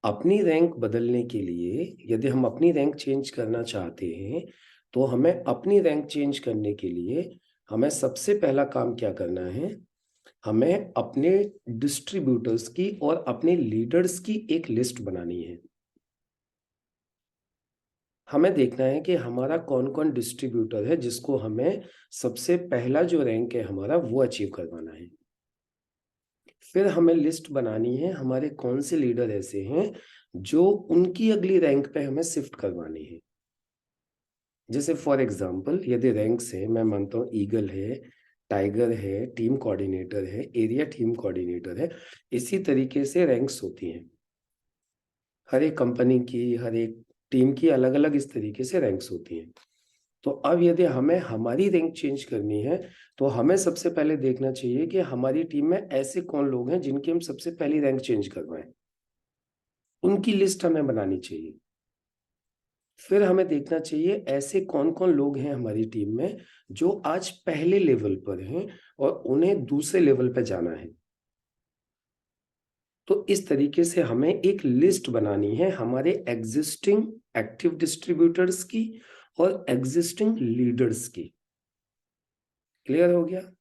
अपनी रैंक बदलने के लिए यदि हम अपनी रैंक चेंज करना चाहते हैं, तो हमें अपनी रैंक चेंज करने के लिए हमें सबसे पहला काम क्या करना है? हमें अपने डिस्ट्रीब्यूटर्स की और अपने लीडर्स की एक लिस्ट बनानी है। हमें देखना है कि हमारा कौन-कौन डिस्ट्रीब्यूटर है जिसको हमें सबसे पहला जो रैंक है हमारा वो अचीव करवाना है। फिर हमें लिस्ट बनानी है हमारे कौन से लीडर ऐसे हैं जो उनकी अगली रैंक पे हमें शिफ्ट करवानी है। जैसे फॉर एग्जांपल यदि रैंक्स है, मैं मानता हूँ ईगल है, टाइगर है, टीम कोऑर्डिनेटर है, एरिया टीम कोऑर्डिनेटर है, इसी तरीके से रैंक्स होती हैं। हर एक कंपनी की, हर एक टीम की अलग-अलग इस तरीके से रैंक्स होती हैं। तो अब यदि हमें हमारी रैंक चेंज करनी है, तो हमें सबसे पहले देखना चाहिए कि हमारी टीम में ऐसे कौन लोग हैं जिनकी हम सबसे पहली रैंक चेंज करवाएँ। उनकी लिस्ट हमें बनानी चाहिए। फिर हमें देखना चाहिए ऐसे कौन-कौन लोग हैं हमारी टीम में जो आज पहले लेवल पर हैं और उन्हें दूसरे लेवल पे जाना है। तो इस तरीके से हमें एक लिस्ट बनानी है हमारे एग्जिस्टिंग एक्टिव डिस्ट्रीब्यूटर्स की और एग्जिस्टिंग लीडर्स की। क्लियर हो गया?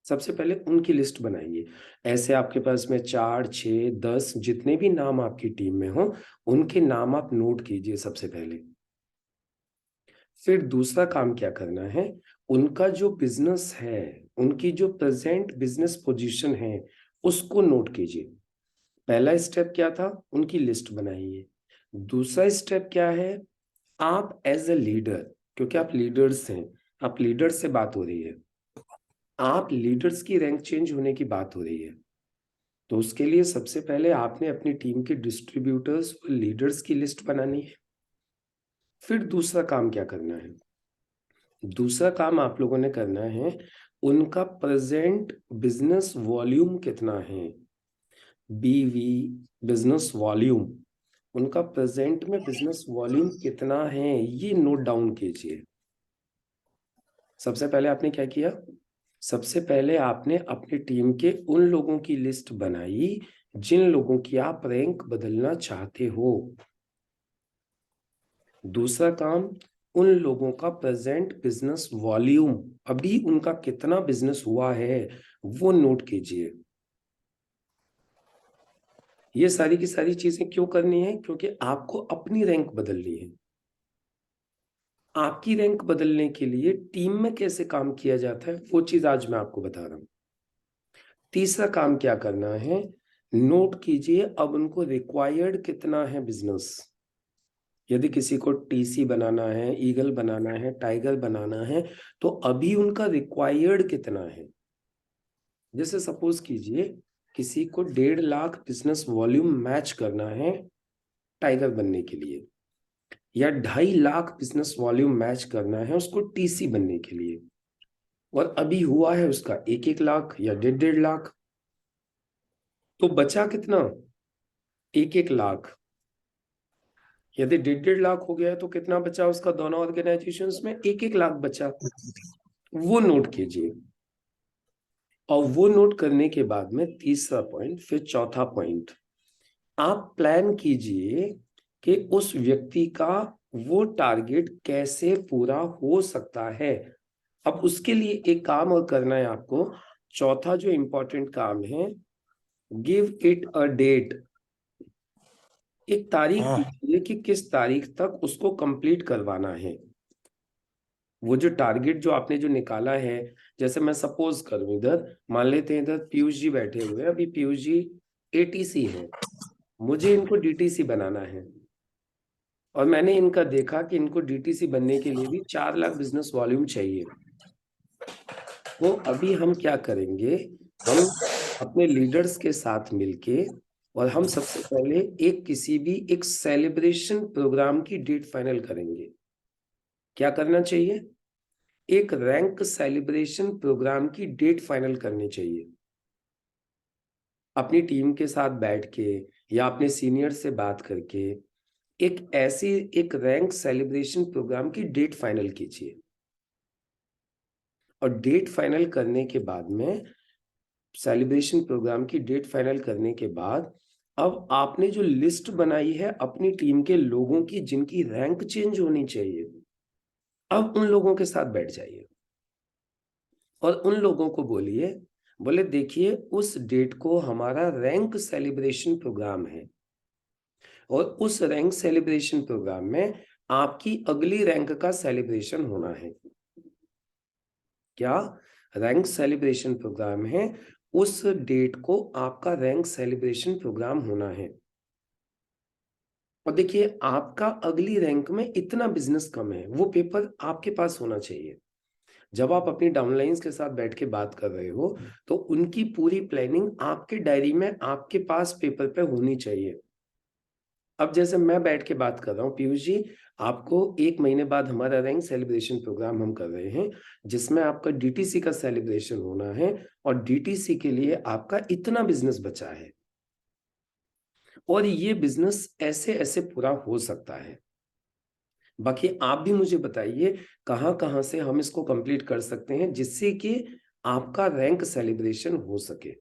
सबसे पहले उनकी लिस्ट बनाइए। ऐसे आपके पास में 4, 6, 10 जितने भी नाम आपकी टीम में हों, उनके नाम आप नोट कीजिए सबसे पहले। फिर दूसरा काम क्या करना है, उनका जो बिज़नेस है, उनकी जो प्रेज़ेंट बिज़नेस पोज़ीशन है, उसको नोट कीजिए। पहला स्टेप क्या था? उनकी लिस्ट बनाइए। दूसरा स्टेप क्या है? आप एज़ अ लीडर, क्योंकि आप लीडर्स हैं, आप लीडर्स से बात हो रही है। आप लीडर्स की रैंक चेंज होने की बात हो रही है। तो उसके लिए सबसे पहले आपने अपनी टीम के डिस्ट्रीब्यूटर्स और लीडर्स की लिस्ट बनानी है। फिर दूसरा काम क्या करना है? दूसरा काम आप लोगों ने करना है, उनका प्रेज़ेंट बिज़नेस वॉल्यूम कितना है? बीवी बिज़नेस वॉल्यूम, उनका प्रेज़ेंट में बिज़नेस वॉल्यूम कितना है, ये नोट डाउन कीजिए। सबसे पहले आपने क्या किया? सबसे पहले आपने अपनी टीम के उन लोगों की लिस्ट बनाई, जिन लोगों की आप रैंक बदलना चाहते हो। दूसरा काम, उन लोगों का प्रेज़ेंट बिज़नेस वॉल्यूम, अभी उनका कितना बिज़नेस हुआ है, वो नोट कीजिए। ये सारी की सारी चीज़ें क्यों करनी है? क्योंकि आपको अपनी रैंक बदलनी है। आपकी रैंक बदलने के लिए टीम में कैसे काम किया जाता है, वो चीज़ आज मैं आपको बता रहा हूँ। तीसरा काम क्या करना है, नोट कीजिए अब उनको रिक्वायर्ड कितना है बिज़नेस। यदि किसी को टीसी बनाना है, ईगल बनाना है, टाइगर बनाना है, तो अभी उनका रिक्वायर्ड कितना है? जैसे सपोज़ कीजिए किसी को 1.5 लाख बिज़नेस वॉल्यूम मैच करना है टाइगर बनने के लिए, या 2.5 लाख बिज़नेस वॉल्यूम मैच करना है उसको टीसी बनने के लिए, और अभी हुआ है उसका 1-1 लाख या 1.5 लाख, तो बचा कितना? 1-1 लाख। यदि 1.5 लाख हो गया है तो कितना बचा उसका दोनों ऑर्गेनाइजेशंस में? 1-1 लाख बचा। वो नोट कीजिए। और वो नोट करने के बाद में तीसरा पॉइंट, फिर चौथा पॉइंट, आप प्लान कीजिए कि उस व्यक्ति का वो टारगेट कैसे पूरा हो सकता है। अब उसके लिए एक काम और करना है आपको। चौथा जो इंपॉर्टेंट काम है, गिव इट अ डेट। एक तारीख दीजिए कि किस तारीख तक उसको कंप्लीट करवाना है। वो जो टारगेट जो आपने जो निकाला है, जैसे मैं सपोज करूं, इधर मान लेते हैं इधर पीयूष जी बैठे हुए हैं, अभी पीयूष जी एटीसी है, मुझे इनको डीटीसी बनाना है, और मैंने इनका देखा कि इनको डीटीसी बनने के लिए भी 4 लाख बिजनेस वॉल्यूम चाहिए। तो अभी हम क्या करेंगे, हम अपने लीडर्स के साथ मिलके, और हम सबसे पहले एक किसी भी एक सेलिब्रेशन प्रोग्राम की डेट फाइनल करेंगे। क्या करना चाहिए? एक रैंक सेलिब्रेशन प्रोग्राम की डेट फाइनल करनी चाहिए। अपनी टीम के साथ बैठ के या अपने सीनियर से बात करके एक ऐसी एक रैंक सेलिब्रेशन प्रोग्राम की डेट फाइनल कीजिए। और डेट फाइनल करने के बाद में, सेलिब्रेशन प्रोग्राम की डेट फाइनल करने के बाद अब आपने जो लिस्ट बनाई है अपनी टीम के लोगों की जिनकी रैंक चेंज होनी चाहिए, अब उन लोगों के साथ बैठ जाइए और उन लोगों को बोलिए, बोले देखिए उस डेट को हमारा रैंक सेलिब्रेशन प्रोग्राम है और उस रैंक सेलिब्रेशन प्रोग्राम में आपकी अगली रैंक का सेलिब्रेशन होना है। क्या रैंक सेलिब्रेशन प्रोग्राम है, उस डेट को आपका रैंक सेलिब्रेशन प्रोग्राम होना है। और देखिए आपका अगली रैंक में इतना बिजनेस कम है, वो पेपर आपके पास होना चाहिए। जब आप अपनी डाउनलाइंस के साथ बैठ के बात कर रहे हो तो उनकी पूरी प्लानिंग आपके डायरी में आपके पास पेपर पे होनी चाहिए। अब जैसे मैं बैठ के बात कर रहा हूँ पीयूष जी, आपको 1 महीने बाद हमारा रैंक सेलिब्रेशन प्रोग्राम हम कर रहे हैं जिसमें आपका डीटीसी का सेलिब्रेशन होना है और डीटीसी के लिए आपका इतना बिजनेस बचा है और ये बिजनेस ऐसे ऐसे पूरा हो सकता है। बाकी आप भी मुझे बताइए कहाँ-कहाँ से हम इसको कंप्लीट कर सकते हैं जिससे कि आपका रैंक सेलिब्रेशन हो सके।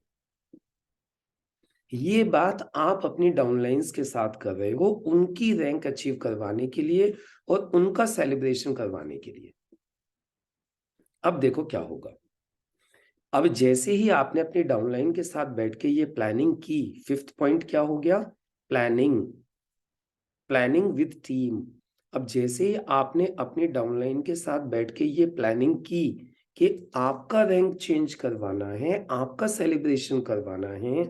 ये बात आप अपनी डाउनलाइंस के साथ कर रहे हो उनकी रैंक अचीव करवाने के लिए और उनका सेलिब्रेशन करवाने के लिए। अब देखो क्या होगा। अब जैसे ही आपने अपनी डाउनलाइन के साथ बैठ के ये प्लानिंग की, 5th पॉइंट क्या हो गया? प्लानिंग। Planning with team. अब जैसे ही आपने अपनी डाउनलाइन के साथ बैठ के ये प्लानिंग की कि आपका रैंक चेंज करवाना है, आपका सेलिब्रेशन करवाना है,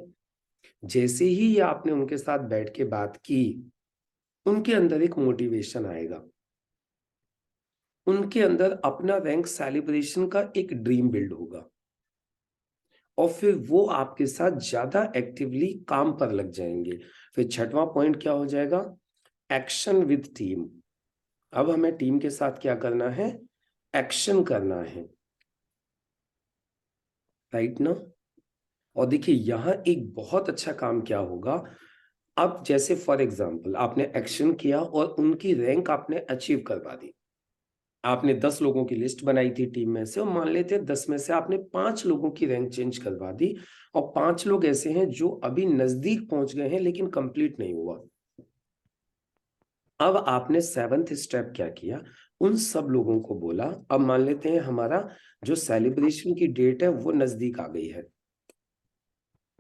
जैसे ही ये आपने उनके साथ बैठ के बात की, उनके अंदर एक मोटिवेशन आएगा। उनके अंदर अपना रैंक सेलिब्रेशन का एक ड्रीम बिल्ड होगा और फिर वो आपके साथ ज्यादा एक्टिवली काम पर लग जाएंगे। फिर 6वां पॉइंट क्या हो जाएगा? Action with team. अब हमें टीम के साथ क्या करना है? एक्शन करना है, राइट ना? और देखिए यहां एक बहुत अच्छा काम क्या होगा। अब जैसे फॉर एग्जांपल आपने एक्शन किया और उनकी रैंक आपने अचीव करवा दी। आपने 10 लोगों की लिस्ट बनाई थी टीम में से और मान लेते हैं 10 में से आपने 5 लोगों की रैंक चेंज करवा दी और 5 लोग ऐसे हैं जो अभी नजदीक पहुंच गए हैं लेकिन कंप्लीट नहीं हुआ। अब आपने 7th स्टेप क्या किया? उन सब लोगों को बोला अब मान लेते हैं हमारा जो सेलिब्रेशन की डेट है वो नजदीक आ गई है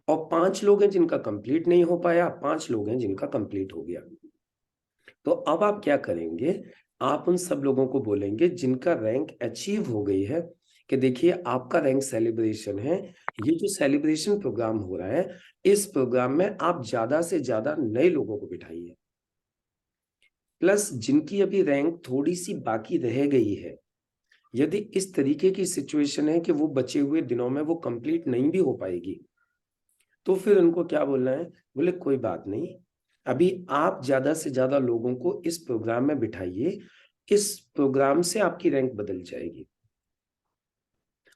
और 5 लोग हैं जिनका कंप्लीट नहीं हो पाया, 5 लोग हैं जिनका कंप्लीट हो गया। तो अब आप क्या करेंगे? आप उन सब लोगों को बोलेंगे जिनका रैंक अचीव हो गई है कि देखिए आपका रैंक सेलिब्रेशन है, ये जो सेलिब्रेशन प्रोग्राम हो रहा है इस प्रोग्राम में आप ज्यादा से ज्यादा नए लोगों को बिठाइए। प्लस जिनकी अभी रैंक थोड़ी सी बाकी रह गई है, यदि इस तरीके की सिचुएशन है कि वो बचे हुए दिनों में वो कंप्लीट नहीं भी हो पाएगी, तो फिर उनको क्या बोलना है? बोले कोई बात नहीं, अभी आप ज्यादा से ज्यादा लोगों को इस प्रोग्राम में बिठाइए, इस प्रोग्राम से आपकी रैंक बदल जाएगी।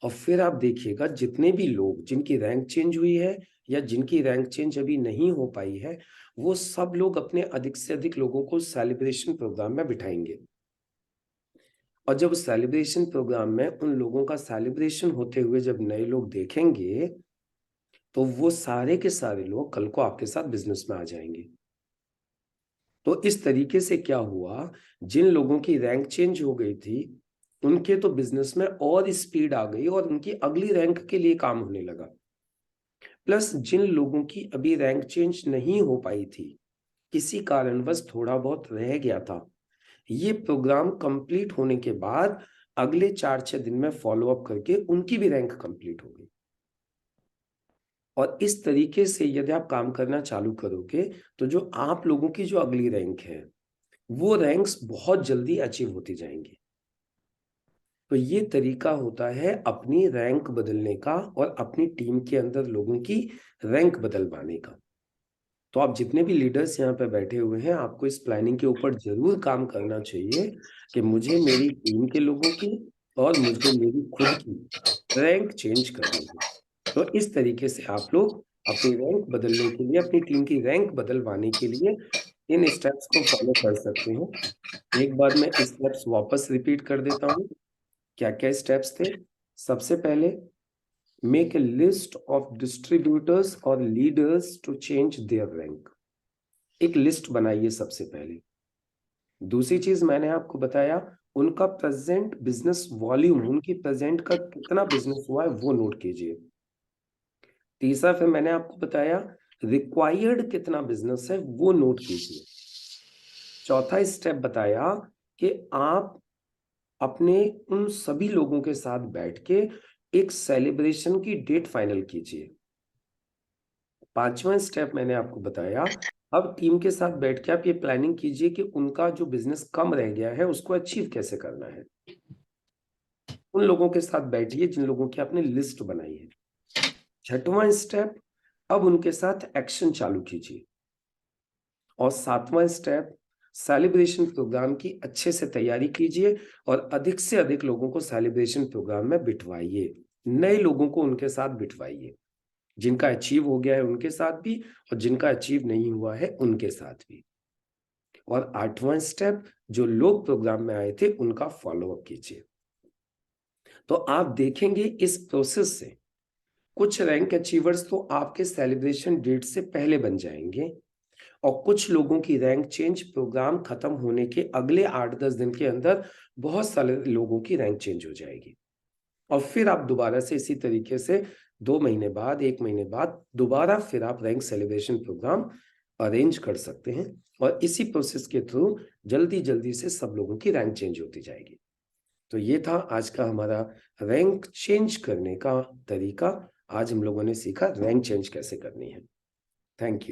और फिर आप देखिएगा जितने भी लोग जिनकी रैंक चेंज हुई है या जिनकी रैंक चेंज अभी नहीं हो पाई है, वो सब लोग अपने अधिक से अधिक लोगों को सेलिब्रेशन प्रोग्राम में बिठाएंगे। और जब सेलिब्रेशन प्रोग्राम में उन लोगों का सेलिब्रेशन होते हुए जब नए लोग देखेंगे, तो वो सारे के सारे लोग कल को आपके साथ बिजनेस में आ जाएंगे। तो इस तरीके से क्या हुआ, जिन लोगों की रैंक चेंज हो गई थी उनके तो बिजनेस में और स्पीड आ गई और उनकी अगली रैंक के लिए काम होने लगा। प्लस जिन लोगों की अभी रैंक चेंज नहीं हो पाई थी, किसी कारणवश थोड़ा बहुत रह गया था, ये प्रोग्राम कंप्लीट होने के बाद अगले 4-6 दिन में फॉलो अप करके उनकी भी रैंक कंप्लीट हो गई। और इस तरीके से यदि आप काम करना चालू करोगे तो जो आप लोगों की जो अगली रैंक है वो रैंक्स बहुत जल्दी अचीव होती जाएंगी। तो ये तरीका होता है अपनी रैंक बदलने का और अपनी टीम के अंदर लोगों की रैंक बदलवाने का। तो आप जितने भी लीडर्स यहाँ पे बैठे हुए हैं आपको इस प्लानिंग के ऊपर जरूर काम करना चाहिए कि मुझे मेरी टीम के लोगों की और मुझे मेरी खुद की रैंक चेंज करनी है। तो इस तरीके से आप लोग अपनी रैंक बदलने के लिए, अपनी टीम की रैंक बदलवाने के लिए इन स्टेप्स को फॉलो कर सकते हैं। एक बार मैं स्टेप्स वापस रिपीट कर देता हूँ। क्या क्या स्टेप्स थे? सबसे पहले make a list of distributors और leaders to change their rank. एक लिस्ट बनाइए सबसे पहले। दूसरी चीज मैंने आपको बताया, उनका प्रेजेंट बिजनेस वॉल्यूम, उनकी प्रेजेंट का कितना बिजनेस हुआ है वो नोट कीजिए। तीसरा फिर मैंने आपको बताया रिक्वायर्ड कितना बिजनेस है वो नोट कीजिए। चौथा स्टेप बताया कि आप अपने उन सभी लोगों के साथ बैठ के एक सेलिब्रेशन की डेट फाइनल कीजिए। पांचवा स्टेप मैंने आपको बताया, अब टीम के साथ बैठ के आप ये प्लानिंग कीजिए कि उनका जो बिजनेस कम रह गया है उसको अचीव कैसे करना है। उन लोगों के साथ बैठिए जिन लोगों की आपने लिस्ट बनाई है। छठवां स्टेप, अब उनके साथ एक्शन चालू कीजिए। और सातवां स्टेप, सेलिब्रेशन प्रोग्राम की अच्छे से तैयारी कीजिए और अधिक से अधिक लोगों को सेलिब्रेशन प्रोग्राम में बिठवाइए। नए लोगों को उनके साथ बिठवाइए, जिनका अचीव हो गया है उनके साथ भी और जिनका अचीव नहीं हुआ है उनके साथ भी। और आठवां स्टेप, जो लोग प्रोग्राम में आए थे उनका फॉलोअप कीजिए। तो आप देखेंगे इस प्रोसेस से कुछ रैंक अचीवर्स तो आपके सेलिब्रेशन डेट से पहले बन जाएंगे और कुछ लोगों की रैंक चेंज प्रोग्राम खत्म होने के अगले 8-10 दिन के अंदर बहुत सारे लोगों की रैंक चेंज हो जाएगी। और फिर आप दोबारा से इसी तरीके से 2 महीने बाद, 1 महीने बाद दोबारा फिर आप रैंक सेलिब्रेशन प्रोग्राम अरेंज कर सकते हैं और इसी प्रोसेस के थ्रू जल्दी जल्दी से सब लोगों की रैंक चेंज होती जाएगी। तो ये था आज का हमारा रैंक चेंज करने का तरीका। आज हम लोगों ने सीखा रैंक चेंज कैसे करनी है। Thank you.